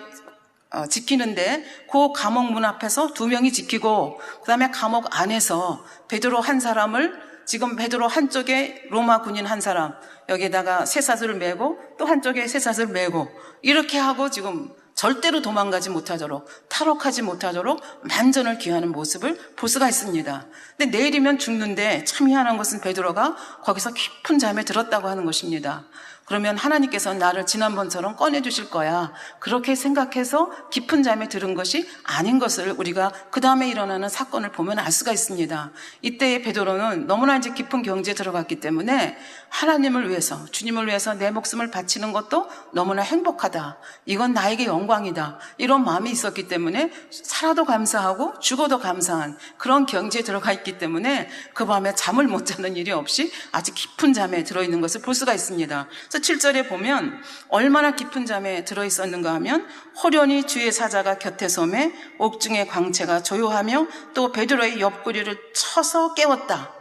지키는데 그 감옥 문 앞에서 2명이 지키고, 그 다음에 감옥 안에서 베드로 한 사람을 지금 베드로 한쪽에 로마 군인 한 사람, 여기에다가 쇠사슬을 메고 또 한쪽에 쇠사슬을 메고 이렇게 하고 지금 절대로 도망가지 못하도록, 탈옥하지 못하도록 만전을 기하는 모습을 볼 수가 있습니다. 근데 내일이면 죽는데 참 희한한 것은 베드로가 거기서 깊은 잠에 들었다고 하는 것입니다. 그러면 하나님께서 나를 지난번처럼 꺼내주실 거야, 그렇게 생각해서 깊은 잠에 들은 것이 아닌 것을 우리가 그 다음에 일어나는 사건을 보면 알 수가 있습니다. 이때의 베드로는 너무나 이제 깊은 경지에 들어갔기 때문에 하나님을 위해서, 주님을 위해서 내 목숨을 바치는 것도 너무나 행복하다, 이건 나에게 영광이다, 이런 마음이 있었기 때문에 살아도 감사하고 죽어도 감사한 그런 경지에 들어가 있기 때문에 그 밤에 잠을 못 자는 일이 없이 아주 깊은 잠에 들어있는 것을 볼 수가 있습니다. 그래서 7절에 보면 얼마나 깊은 잠에 들어있었는가 하면, 호련히 주의 사자가 곁에 섬에 옥중의 광채가 조요하며 또 베드로의 옆구리를 쳐서 깨웠다.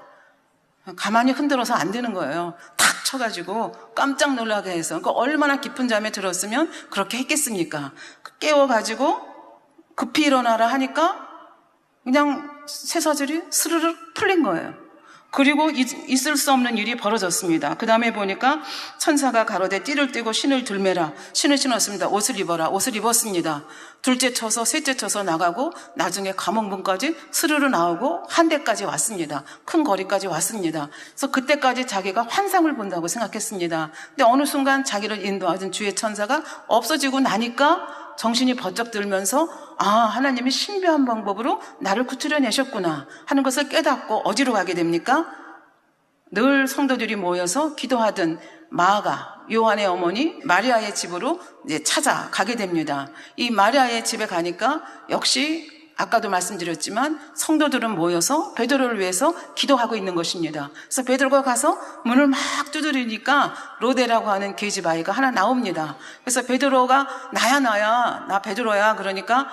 가만히 흔들어서 안 되는 거예요. 탁 쳐가지고 깜짝 놀라게 해서. 그러니까 얼마나 깊은 잠에 들었으면 그렇게 했겠습니까? 깨워가지고 급히 일어나라 하니까 그냥 쇠사슬이 스르륵 풀린 거예요. 그리고 있을 수 없는 일이 벌어졌습니다. 그 다음에 보니까 천사가 가로되 띠를 띠고 신을 들매라. 신을 신었습니다. 옷을 입어라. 옷을 입었습니다. 둘째 쳐서 셋째 쳐서 나가고 나중에 감옥문까지 스르르 나오고 한 대까지 왔습니다. 큰 거리까지 왔습니다. 그래서 그때까지 자기가 환상을 본다고 생각했습니다. 근데 어느 순간 자기를 인도하던 주의 천사가 없어지고 나니까 정신이 번쩍 들면서 하나님이 신비한 방법으로 나를 구출해내셨구나 하는 것을 깨닫고 어디로 가게 됩니까? 늘 성도들이 모여서 기도하던 마가, 요한의 어머니 마리아의 집으로 이제 찾아가게 됩니다. 이 마리아의 집에 가니까 역시 아까도 말씀드렸지만 성도들은 모여서 베드로를 위해서 기도하고 있는 것입니다. 그래서 베드로가 가서 문을 막 두드리니까 로데라고 하는 계집 아이가 하나 나옵니다. 그래서 베드로가 나야 나 베드로야, 그러니까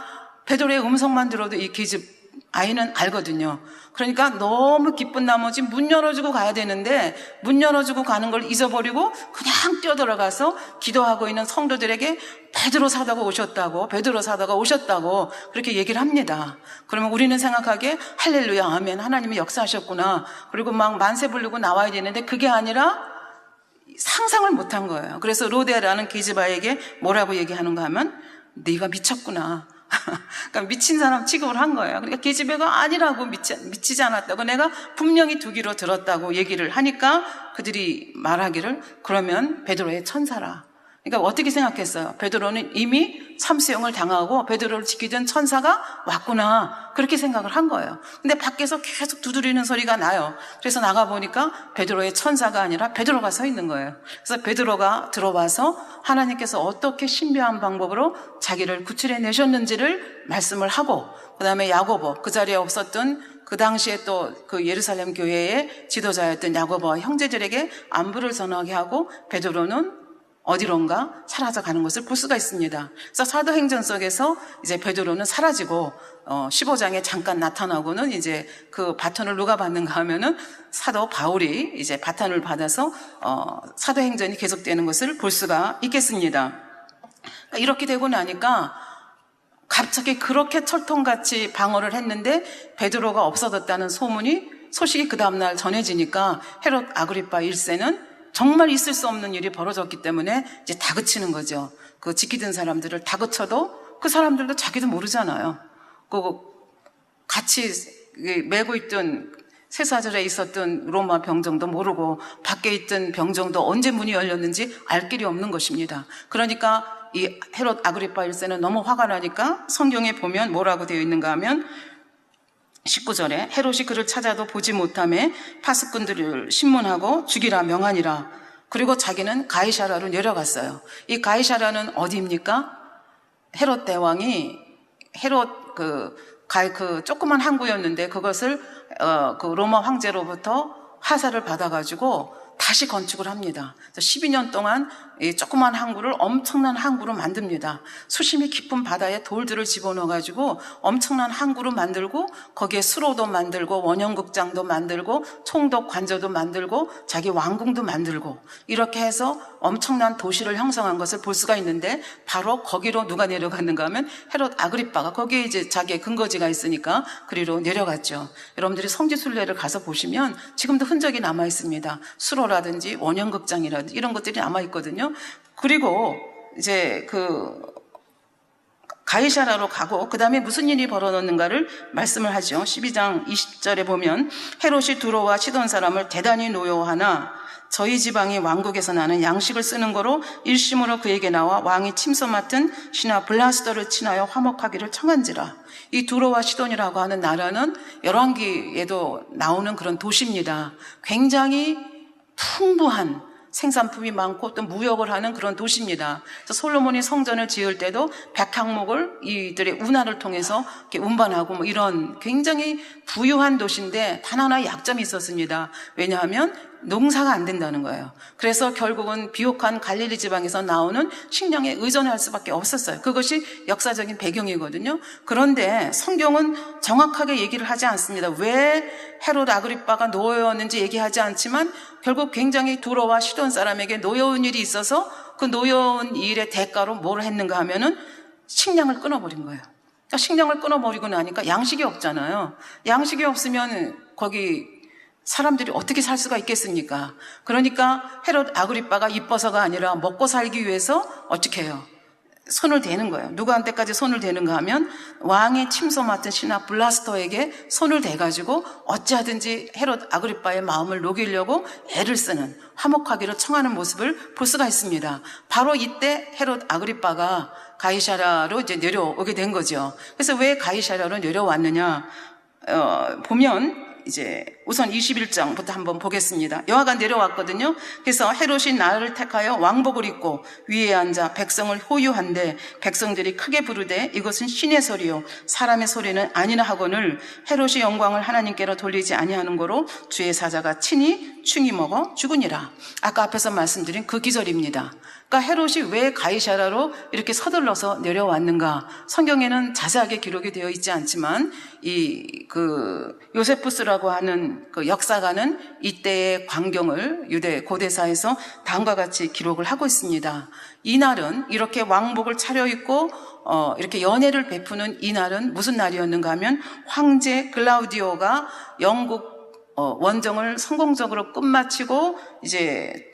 베드로의 음성만 들어도 이 계집 아이는 알거든요. 그러니까 너무 기쁜 나머지 문 열어주고 가야 되는데 문 열어주고 가는 걸 잊어버리고 그냥 뛰어들어가서 기도하고 있는 성도들에게 베드로 사다가 오셨다고, 베드로 사다가 오셨다고 그렇게 얘기를 합니다. 그러면 우리는 생각하기에 할렐루야 아멘, 하나님이 역사하셨구나, 그리고 막 만세 부르고 나와야 되는데 그게 아니라 상상을 못한 거예요. 그래서 로데라는 계집아이에게 뭐라고 얘기하는가 하면 네가 미쳤구나. 그러니까 미친 사람 취급을 한 거예요. 그러니까 계집애가 아니라고, 미치지 않았다고 내가 분명히 두 귀로 들었다고 얘기를 하니까 그들이 말하기를 그러면 베드로의 천사라. 그러니까 어떻게 생각했어요? 베드로는 이미 참수형을 당하고 베드로를 지키던 천사가 왔구나, 그렇게 생각을 한 거예요. 근데 밖에서 계속 두드리는 소리가 나요. 그래서 나가보니까 베드로의 천사가 아니라 베드로가 서 있는 거예요. 그래서 베드로가 들어와서 하나님께서 어떻게 신비한 방법으로 자기를 구출해 내셨는지를 말씀을 하고, 그 다음에 야고보, 그 자리에 없었던 그 당시에 또 그 예루살렘 교회의 지도자였던 야고보와 형제들에게 안부를 전하게 하고 베드로는 어디론가 사라져 가는 것을 볼 수가 있습니다. 그래서 사도행전 속에서 이제 베드로는 사라지고 15장에 잠깐 나타나고는 이제 그 바톤을 누가 받는가 하면은 사도 바울이 이제 바톤을 받아서 사도행전이 계속되는 것을 볼 수가 있겠습니다. 그러니까 이렇게 되고 나니까 갑자기 그렇게 철통같이 방어를 했는데 베드로가 없어졌다는 소식이 그 다음날 전해지니까 헤롯 아그리파 1세는 정말 있을 수 없는 일이 벌어졌기 때문에 이제 다그치는 거죠. 그 지키던 사람들을 다그쳐도 그 사람들도 자기도 모르잖아요. 그 같이 메고 있던 쇠사슬에 있었던 로마 병정도 모르고 밖에 있던 병정도 언제 문이 열렸는지 알 길이 없는 것입니다. 그러니까 이 헤롯 아그리파 1세는 너무 화가 나니까 성경에 보면 뭐라고 되어 있는가 하면 19절에 헤롯이 그를 찾아도 보지 못하며 파수꾼들을 신문하고 죽이라 명하니라. 그리고 자기는 가이사라로 내려갔어요. 이 가이사라는 어디입니까? 헤롯 대왕이 헤롯 그 조그만 항구였는데 그것을 그 로마 황제로부터 하사를 받아가지고 다시 건축을 합니다. 그래서 12년 동안 이 조그만 항구를 엄청난 항구로 만듭니다. 수심이 깊은 바다에 돌들을 집어넣어가지고 엄청난 항구로 만들고 거기에 수로도 만들고 원형극장도 만들고 총독 관저도 만들고 자기 왕궁도 만들고 이렇게 해서 엄청난 도시를 형성한 것을 볼 수가 있는데 바로 거기로 누가 내려갔는가 하면 헤롯 아그리빠가 거기에 이제 자기의 근거지가 있으니까 그리로 내려갔죠. 여러분들이 성지순례를 가서 보시면 지금도 흔적이 남아 있습니다. 수로라든지 원형극장이라든지 이런 것들이 남아 있거든요. 그리고 이제 가이사라로 가고 그 다음에 무슨 일이 벌어졌는가를 말씀을 하죠. 12장 20절에 보면 헤롯이 두로와 시돈 사람을 대단히 노여워하나 저희 지방이 왕국에서 나는 양식을 쓰는 거로 일심으로 그에게 나와 왕이 침소 맡은 신하 블라스더를 친하여 화목하기를 청한지라. 이 두로와 시돈이라고 하는 나라는 열왕기에도 나오는 그런 도시입니다. 굉장히 풍부한 생산품이 많고 또 무역을 하는 그런 도시입니다. 그래서 솔로몬이 성전을 지을 때도 백항목을 이들의 운하를 통해서 이렇게 운반하고 뭐 이런 굉장히 부유한 도시인데 단 하나 약점이 있었습니다. 왜냐하면 농사가 안 된다는 거예요. 그래서 결국은 비옥한 갈릴리 지방에서 나오는 식량에 의존할 수밖에 없었어요. 그것이 역사적인 배경이거든요. 그런데 성경은 정확하게 얘기를 하지 않습니다. 왜 헤롯 아그리빠가 노여웠는지 얘기하지 않지만 결국 굉장히 두로와 시돈 사람에게 노여운 일이 있어서 그 노여운 일의 대가로 뭘 했는가 하면은 식량을 끊어버린 거예요. 그러니까 식량을 끊어버리고 나니까 양식이 없잖아요. 양식이 없으면 거기 사람들이 어떻게 살 수가 있겠습니까? 그러니까 헤롯 아그리빠가 이뻐서가 아니라 먹고 살기 위해서 어떻게 해요? 손을 대는 거예요. 누구한테까지 손을 대는가 하면 왕의 침소 맡은 신하 블라스터에게 손을 대가지고 어찌하든지 헤롯 아그리빠의 마음을 녹이려고 애를 쓰는 화목하기를 청하는 모습을 볼 수가 있습니다. 바로 이때 헤롯 아그리빠가 가이사라로 이제 내려오게 된 거죠. 그래서 왜 가이사라로 내려왔느냐? 보면 이제 우선 21장부터 한번 보겠습니다. 여하가 내려왔거든요. 그래서 헤롯이 나를 택하여 왕복을 입고 위에 앉아 백성을 호유한데 백성들이 크게 부르되 이것은 신의 소리요 사람의 소리는 아니나 하거늘 헤롯이 영광을 하나님께로 돌리지 아니하는 거로 주의 사자가 친히 충이 먹어 죽으니라. 아까 앞에서 말씀드린 그 기절입니다. 그러니까 헤롯이 왜 가이사라로 이렇게 서둘러서 내려왔는가? 성경에는 자세하게 기록이 되어 있지 않지만 요세푸스라고 하는 그 역사가는 이때의 광경을 유대 고대사에서 다음과 같이 기록을 하고 있습니다. 이날은 이렇게 왕복을 차려입고 이렇게 연회를 베푸는 이날은 무슨 날이었는가 하면 황제 글라우디오가 영국 원정을 성공적으로 끝마치고 이제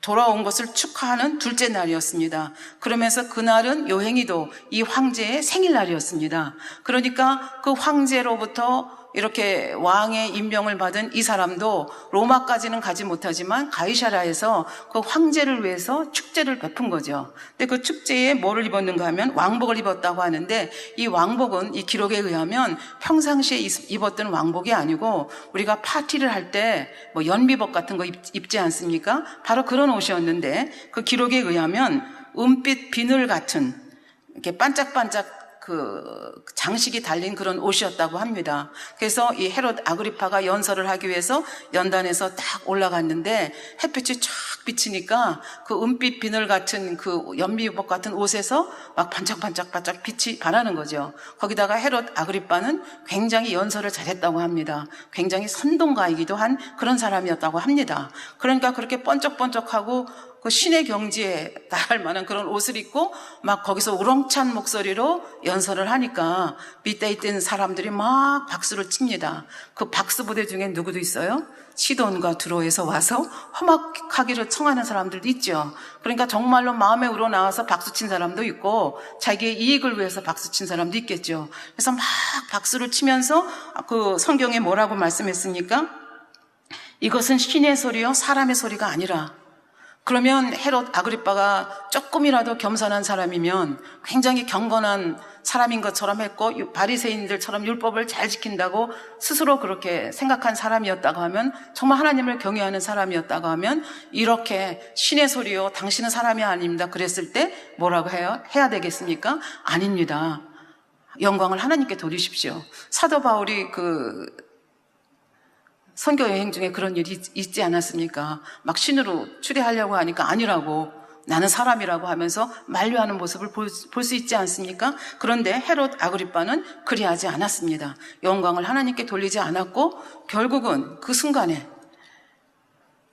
돌아온 것을 축하하는 둘째 날이었습니다. 그러면서 그날은 요행이도 이 황제의 생일날이었습니다. 그러니까 그 황제로부터 이렇게 왕의 임명을 받은 이 사람도 로마까지는 가지 못하지만 가이사라에서 그 황제를 위해서 축제를 베푼 거죠. 근데 그 축제에 뭐를 입었는가 하면 왕복을 입었다고 하는데 이 왕복은 이 기록에 의하면 평상시에 입었던 왕복이 아니고 우리가 파티를 할 때 뭐 연비복 같은 거 입지 않습니까? 바로 그런 옷이었는데 그 기록에 의하면 은빛 비늘 같은 이렇게 반짝반짝 그 장식이 달린 그런 옷이었다고 합니다. 그래서 이 헤롯 아그리파가 연설을 하기 위해서 연단에서 딱 올라갔는데 햇빛이 쫙 비치니까 그 은빛 비늘 같은 그 연미복 같은 옷에서 막 반짝반짝 빛이 반하는 거죠. 거기다가 헤롯 아그리파는 굉장히 연설을 잘했다고 합니다. 굉장히 선동가이기도 한 그런 사람이었다고 합니다. 그러니까 그렇게 번쩍번쩍하고 그 신의 경지에 달할 만한 그런 옷을 입고 막 거기서 우렁찬 목소리로 연설을 하니까 밑에 있던 사람들이 막 박수를 칩니다. 그 박수 부대 중에 누구도 있어요? 시돈과 두로에서 와서 험악하기를 청하는 사람들도 있죠. 그러니까 정말로 마음에 우러나와서 박수친 사람도 있고 자기의 이익을 위해서 박수친 사람도 있겠죠. 그래서 막 박수를 치면서 그 성경에 뭐라고 말씀했습니까? 이것은 신의 소리요 사람의 소리가 아니라. 그러면 헤롯 아그리빠가 조금이라도 겸손한 사람이면 굉장히 경건한 사람인 것처럼 했고 바리새인들처럼 율법을 잘 지킨다고 스스로 그렇게 생각한 사람이었다고 하면 정말 하나님을 경외하는 사람이었다고 하면 이렇게 신의 소리요 당신은 사람이 아닙니다 그랬을 때 뭐라고 해야 되겠습니까? 아닙니다. 영광을 하나님께 돌리십시오. 사도 바울이 선교 여행 중에 그런 일이 있지 않았습니까? 막 신으로 추대하려고 하니까 아니라고 나는 사람이라고 하면서 만류하는 모습을 볼 수 있지 않습니까? 그런데 헤롯 아그리빠는 그리하지 않았습니다. 영광을 하나님께 돌리지 않았고 결국은 그 순간에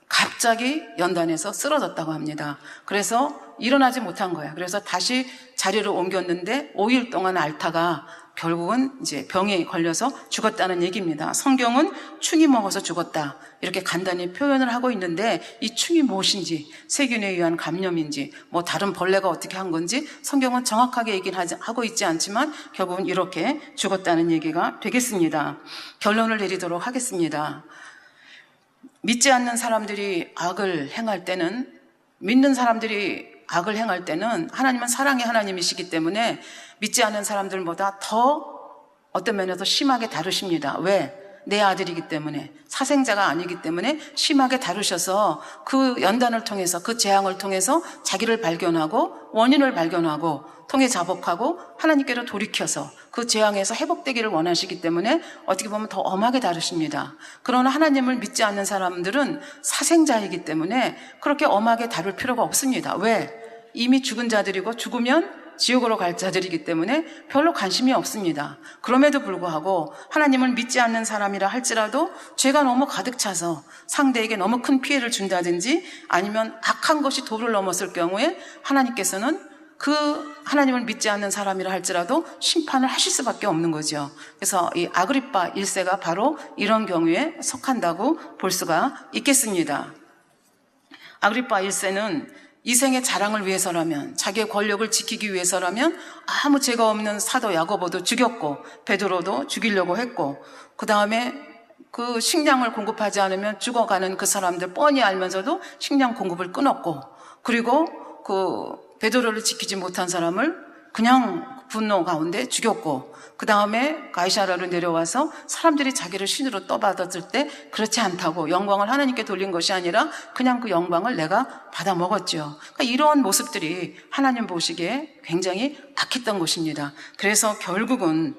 갑자기 연단에서 쓰러졌다고 합니다. 그래서 일어나지 못한 거예요. 그래서 다시 자리를 옮겼는데 5일 동안 앓다가 결국은 이제 병에 걸려서 죽었다는 얘기입니다. 성경은 충이 먹어서 죽었다 이렇게 간단히 표현을 하고 있는데 이 충이 무엇인지, 세균에 의한 감염인지 뭐 다른 벌레가 어떻게 한 건지 성경은 정확하게 얘기는 하고 있지 않지만 결국은 이렇게 죽었다는 얘기가 되겠습니다. 결론을 내리도록 하겠습니다. 믿지 않는 사람들이 악을 행할 때는, 믿는 사람들이 악을 행할 때는 하나님은 사랑의 하나님이시기 때문에 믿지 않는 사람들보다 더 어떤 면에서 심하게 다루십니다. 왜? 내 아들이기 때문에, 사생자가 아니기 때문에 심하게 다루셔서 그 연단을 통해서, 그 재앙을 통해서 자기를 발견하고 원인을 발견하고 통해 자복하고 하나님께로 돌이켜서 그 재앙에서 회복되기를 원하시기 때문에 어떻게 보면 더 엄하게 다루십니다. 그러나 하나님을 믿지 않는 사람들은 사생자이기 때문에 그렇게 엄하게 다룰 필요가 없습니다. 왜? 이미 죽은 자들이고 죽으면 지옥으로 갈 자들이기 때문에 별로 관심이 없습니다. 그럼에도 불구하고 하나님을 믿지 않는 사람이라 할지라도 죄가 너무 가득 차서 상대에게 너무 큰 피해를 준다든지 아니면 악한 것이 도를 넘었을 경우에 하나님께서는 그 하나님을 믿지 않는 사람이라 할지라도 심판을 하실 수밖에 없는 거죠. 그래서 이 아그리빠 1세가 바로 이런 경우에 속한다고 볼 수가 있겠습니다. 아그리빠 1세는 이생의 자랑을 위해서라면, 자기의 권력을 지키기 위해서라면 아무 죄가 없는 사도 야고보도 죽였고 베드로도 죽이려고 했고, 그 다음에 그 식량을 공급하지 않으면 죽어가는 그 사람들 뻔히 알면서도 식량 공급을 끊었고, 그리고 그 베드로를 지키지 못한 사람을 그냥 분노 가운데 죽였고, 그 다음에 가이사라로 내려와서 사람들이 자기를 신으로 떠받았을 때 그렇지 않다고 영광을 하나님께 돌린 것이 아니라 그냥 그 영광을 내가 받아 먹었죠. 그러니까 이러한 모습들이 하나님 보시기에 굉장히 악했던 것입니다. 그래서 결국은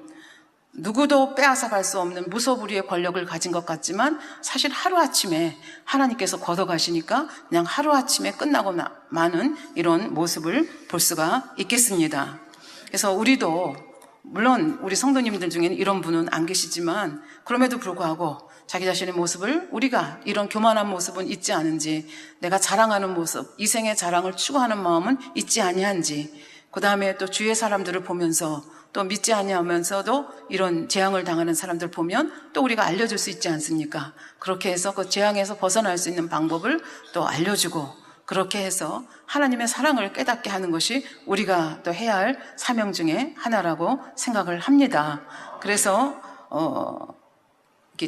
누구도 빼앗아갈 수 없는 무소불위의 권력을 가진 것 같지만 사실 하루아침에 하나님께서 걷어가시니까 그냥 하루아침에 끝나고 마는 이런 모습을 볼 수가 있겠습니다. 그래서 우리도 물론 우리 성도님들 중에는 이런 분은 안 계시지만 그럼에도 불구하고 자기 자신의 모습을, 우리가 이런 교만한 모습은 있지 않은지, 내가 자랑하는 모습, 이생의 자랑을 추구하는 마음은 있지 아니한지, 그 다음에 또 주위의 사람들을 보면서 또 믿지 아니하면서도 이런 재앙을 당하는 사람들 보면 또 우리가 알려줄 수 있지 않습니까? 그렇게 해서 그 재앙에서 벗어날 수 있는 방법을 또 알려주고, 그렇게 해서 하나님의 사랑을 깨닫게 하는 것이 우리가 또 해야 할 사명 중에 하나라고 생각을 합니다. 그래서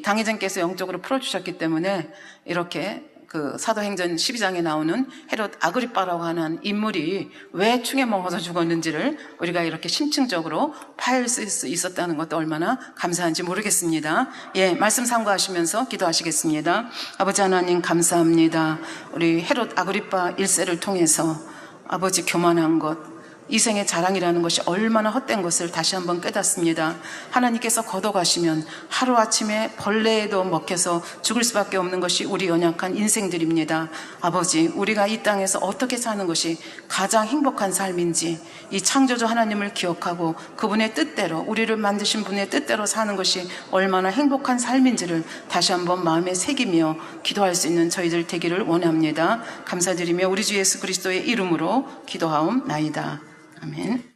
당회장께서 영적으로 풀어주셨기 때문에 이렇게 그 사도행전 12장에 나오는 헤롯 아그리빠라고 하는 인물이 왜 충에 먹어서 죽었는지를 우리가 이렇게 심층적으로 파일 수 있었다는 것도 얼마나 감사한지 모르겠습니다. 예, 말씀 참고하시면서 기도하시겠습니다. 아버지 하나님 감사합니다. 우리 헤롯 아그리빠 1세를 통해서 아버지 교만한 것, 이생의 자랑이라는 것이 얼마나 헛된 것을 다시 한번 깨닫습니다. 하나님께서 걷어가시면 하루아침에 벌레에도 먹혀서 죽을 수밖에 없는 것이 우리 연약한 인생들입니다. 아버지, 우리가 이 땅에서 어떻게 사는 것이 가장 행복한 삶인지, 이 창조주 하나님을 기억하고 그분의 뜻대로, 우리를 만드신 분의 뜻대로 사는 것이 얼마나 행복한 삶인지를 다시 한번 마음에 새기며 기도할 수 있는 저희들 되기를 원합니다. 감사드리며 우리 주 예수 그리스도의 이름으로 기도하옵나이다. 아멘.